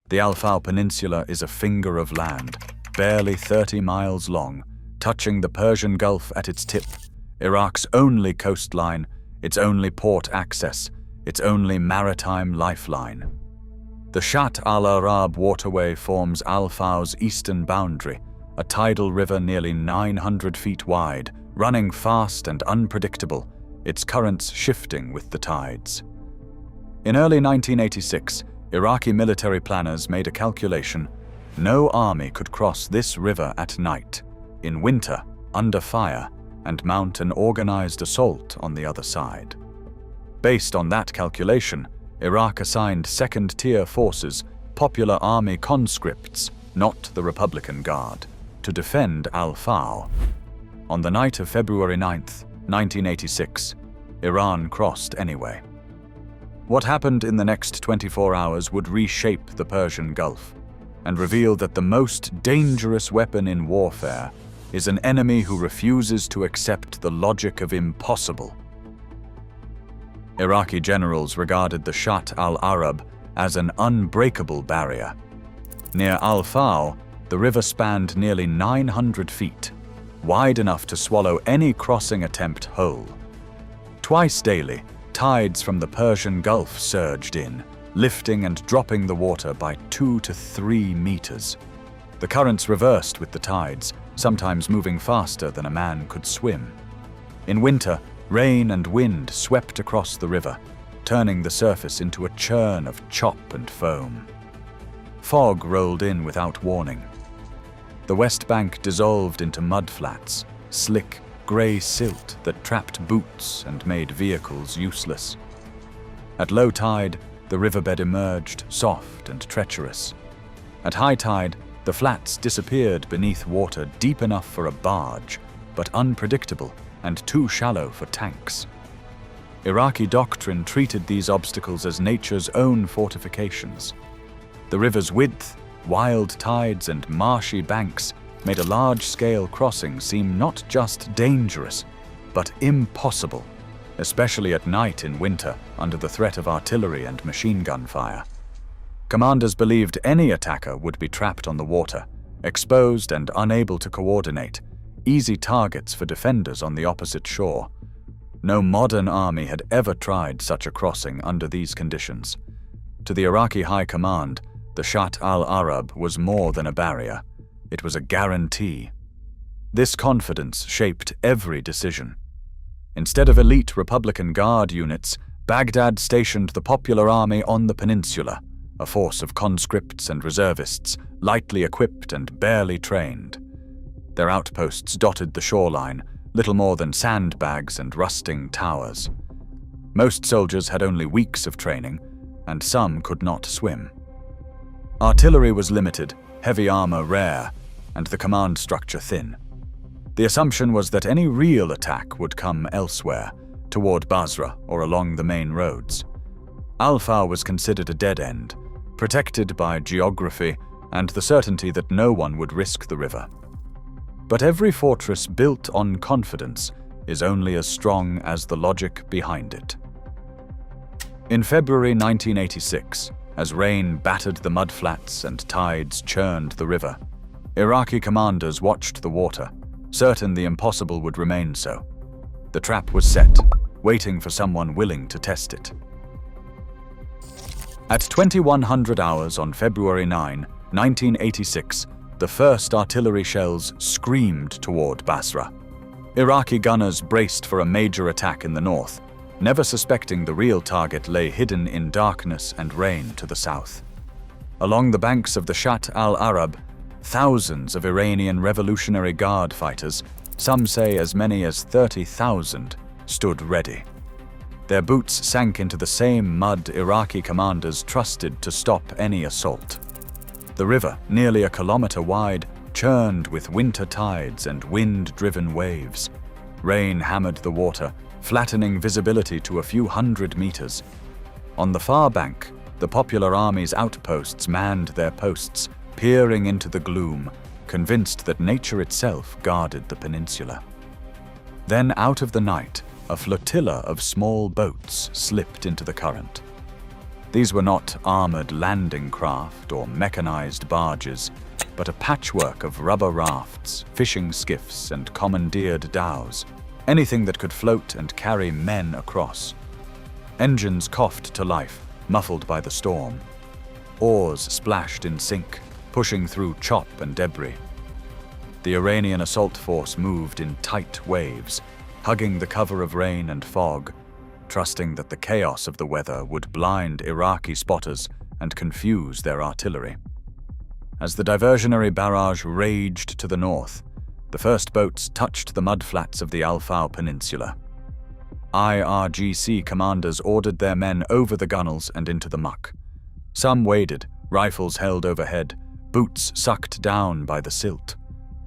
The al-Faw Peninsula is a finger of land, barely 30 miles long, touching the Persian Gulf at its tip, Iraq's only coastline, its only port access, its only maritime lifeline. The Shatt al-Arab waterway forms al-Faw's eastern boundary, a tidal river nearly 900 feet wide, running fast and unpredictable, its currents shifting with the tides. In early 1986, Iraqi military planners made a calculation: no army could cross this river at night, in winter, under fire, and mount an organized assault on the other side. Based on that calculation, Iraq assigned second-tier forces, popular army conscripts, not the Republican Guard, to defend al-Faw. On the night of February 9, 1986, Iran crossed anyway. What happened in the next 24 hours would reshape the Persian Gulf and reveal that the most dangerous weapon in warfare is an enemy who refuses to accept the logic of impossible. Iraqi generals regarded the Shatt al-Arab as an unbreakable barrier. Near al-Faw, the river spanned nearly 900 feet, wide enough to swallow any crossing attempt whole. Twice daily, tides from the Persian Gulf surged in, lifting and dropping the water by 2 to 3 meters. The currents reversed with the tides, sometimes moving faster than a man could swim. In winter, rain and wind swept across the river, turning the surface into a churn of chop and foam. Fog rolled in without warning. The west bank dissolved into mudflats, slick, grey silt that trapped boots and made vehicles useless. At low tide, the riverbed emerged, soft and treacherous. At high tide, the flats disappeared beneath water deep enough for a barge, but unpredictable and too shallow for tanks. Iraqi doctrine treated these obstacles as nature's own fortifications. The river's width, wild tides, and marshy banks made a large-scale crossing seem not just dangerous, but impossible, especially at night in winter under the threat of artillery and machine gun fire. Commanders believed any attacker would be trapped on the water, exposed and unable to coordinate, easy targets for defenders on the opposite shore. No modern army had ever tried such a crossing under these conditions. To the Iraqi High Command, the Shatt al-Arab was more than a barrier. It was a guarantee. This confidence shaped every decision. Instead of elite Republican Guard units, Baghdad stationed the popular army on the peninsula, a force of conscripts and reservists, lightly equipped and barely trained. Their outposts dotted the shoreline, little more than sandbags and rusting towers. Most soldiers had only weeks of training, and some could not swim. Artillery was limited, heavy armor rare, and the command structure thin. The assumption was that any real attack would come elsewhere, toward Basra or along the main roads. Al-Faw was considered a dead end, protected by geography and the certainty that no one would risk the river. But every fortress built on confidence is only as strong as the logic behind it. In February 1986, as rain battered the mudflats and tides churned the river, Iraqi commanders watched the water, certain the impossible would remain so. The trap was set, waiting for someone willing to test it. At 2100 hours on February 9, 1986, the first artillery shells screamed toward Basra. Iraqi gunners braced for a major attack in the north, never suspecting the real target lay hidden in darkness and rain to the south. Along the banks of the Shatt al-Arab, thousands of Iranian Revolutionary Guard fighters, some say as many as 30,000, stood ready. Their boots sank into the same mud Iraqi commanders trusted to stop any assault. The river, nearly a kilometer wide, churned with winter tides and wind-driven waves. Rain hammered the water, flattening visibility to a few hundred meters. On the far bank, the popular army's outposts manned their posts, peering into the gloom, convinced that nature itself guarded the peninsula. Then out of the night, a flotilla of small boats slipped into the current. These were not armored landing craft or mechanized barges, but a patchwork of rubber rafts, fishing skiffs, and commandeered dhows, anything that could float and carry men across. Engines coughed to life, muffled by the storm. Oars splashed in sink, pushing through chop and debris. The Iranian assault force moved in tight waves, hugging the cover of rain and fog, trusting that the chaos of the weather would blind Iraqi spotters and confuse their artillery. As the diversionary barrage raged to the north, the first boats touched the mudflats of the al-Faw peninsula. IRGC commanders ordered their men over the gunnels and into the muck. Some waded, rifles held overhead, boots sucked down by the silt.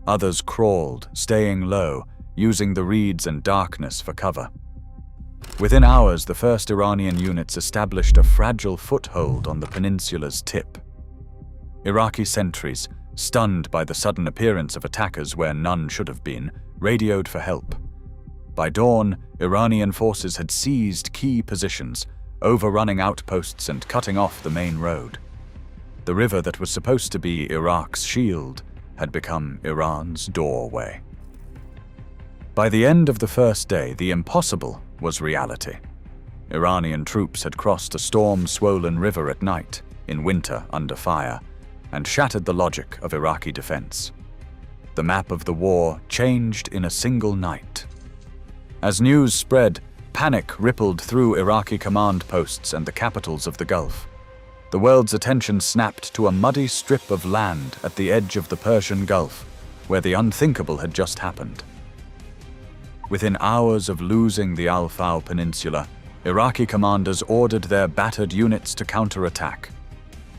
Others crawled, staying low, using the reeds and darkness for cover. Within hours, the first Iranian units established a fragile foothold on the peninsula's tip. Iraqi sentries, stunned by the sudden appearance of attackers where none should have been, radioed for help. By dawn, Iranian forces had seized key positions, overrunning outposts and cutting off the main road. The river that was supposed to be Iraq's shield had become Iran's doorway. By the end of the first day, the impossible was reality. Iranian troops had crossed a storm-swollen river at night, in winter under fire, and shattered the logic of Iraqi defense. The map of the war changed in a single night. As news spread, panic rippled through Iraqi command posts and the capitals of the Gulf. The world's attention snapped to a muddy strip of land at the edge of the Persian Gulf, where the unthinkable had just happened. Within hours of losing the al-Faw peninsula, Iraqi commanders ordered their battered units to counterattack.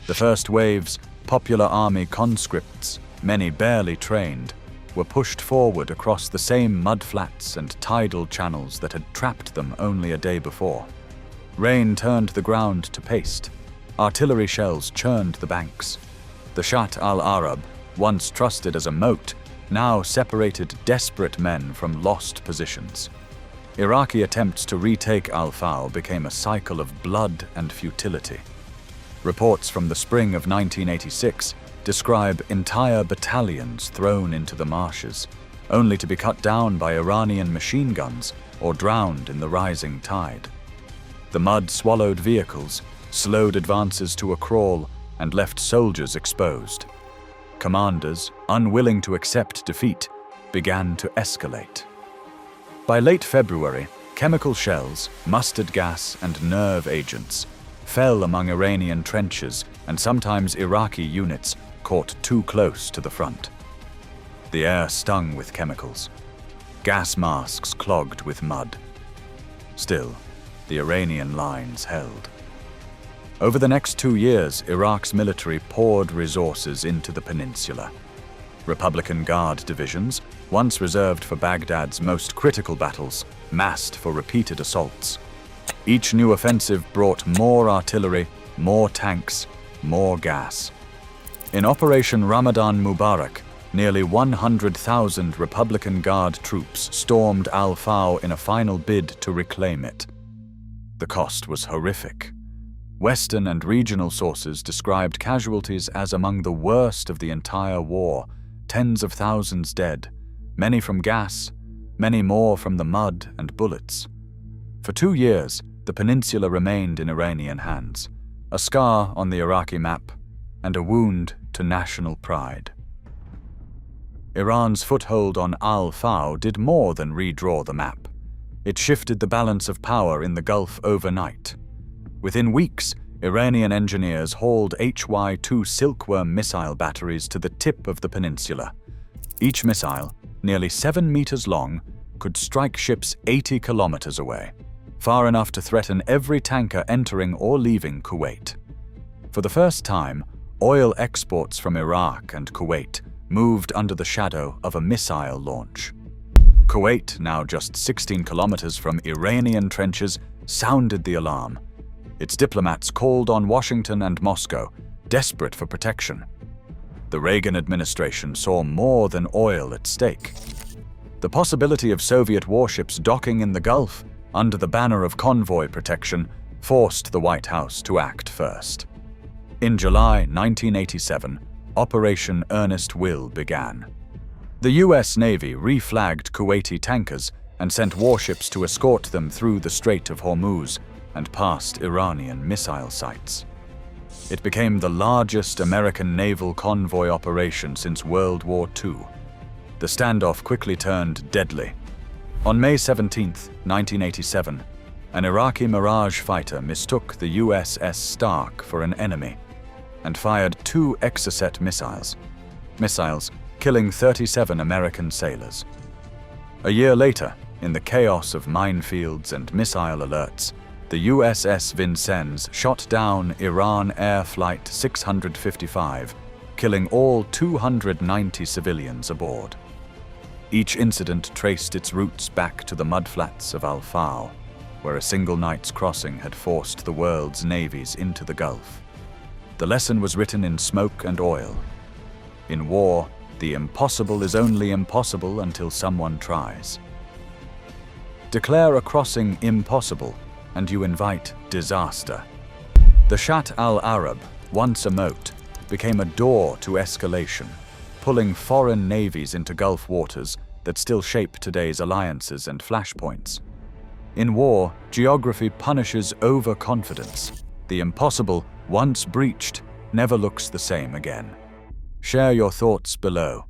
The first waves, Popular Army conscripts, many barely trained, were pushed forward across the same mudflats and tidal channels that had trapped them only a day before. Rain turned the ground to paste. Artillery shells churned the banks. The Shatt al-Arab, once trusted as a moat, now separated desperate men from lost positions. Iraqi attempts to retake al-Faw became a cycle of blood and futility. Reports from the spring of 1986 describe entire battalions thrown into the marshes, only to be cut down by Iranian machine guns or drowned in the rising tide. The mud swallowed vehicles, slowed advances to a crawl, and left soldiers exposed. Commanders, unwilling to accept defeat, began to escalate. By late February, chemical shells, mustard gas, and nerve agents fell among Iranian trenches, and sometimes Iraqi units caught too close to the front. The air stung with chemicals. Gas masks clogged with mud. Still, the Iranian lines held. Over the next 2 years, Iraq's military poured resources into the peninsula. Republican Guard divisions, once reserved for Baghdad's most critical battles, massed for repeated assaults. Each new offensive brought more artillery, more tanks, more gas. In Operation Ramadan Mubarak, nearly 100,000 Republican Guard troops stormed al-Faw in a final bid to reclaim it. The cost was horrific. Western and regional sources described casualties as among the worst of the entire war, tens of thousands dead, many from gas, many more from the mud and bullets. For 2 years, the peninsula remained in Iranian hands, a scar on the Iraqi map and a wound to national pride. Iran's foothold on al-Faw did more than redraw the map. It shifted the balance of power in the Gulf overnight. Within weeks, Iranian engineers hauled HY-2 Silkworm missile batteries to the tip of the peninsula. Each missile, nearly 7 meters long, could strike ships 80 kilometers away, far enough to threaten every tanker entering or leaving Kuwait. For the first time, oil exports from Iraq and Kuwait moved under the shadow of a missile launch. Kuwait, now just 16 kilometers from Iranian trenches, sounded the alarm. Its diplomats called on Washington and Moscow, desperate for protection. The Reagan administration saw more than oil at stake. The possibility of Soviet warships docking in the Gulf, under the banner of convoy protection, forced the White House to act first. In July 1987, Operation Earnest Will began. The US Navy reflagged Kuwaiti tankers and sent warships to escort them through the Strait of Hormuz and past Iranian missile sites. It became the largest American naval convoy operation since World War II. The standoff quickly turned deadly. On May 17, 1987, an Iraqi Mirage fighter mistook the USS Stark for an enemy and fired 2 Exocet missiles, killing 37 American sailors. A year later, in the chaos of minefields and missile alerts, the USS Vincennes shot down Iran Air Flight 655, killing all 290 civilians aboard. Each incident traced its roots back to the mudflats of al-Faw, where a single night's crossing had forced the world's navies into the Gulf. The lesson was written in smoke and oil. In war, the impossible is only impossible until someone tries. Declare a crossing impossible, and you invite disaster. The Shatt al-Arab, once a moat, became a door to escalation, pulling foreign navies into Gulf waters that still shape today's alliances and flashpoints. In war, geography punishes overconfidence. The impossible, once breached, never looks the same again. Share your thoughts below.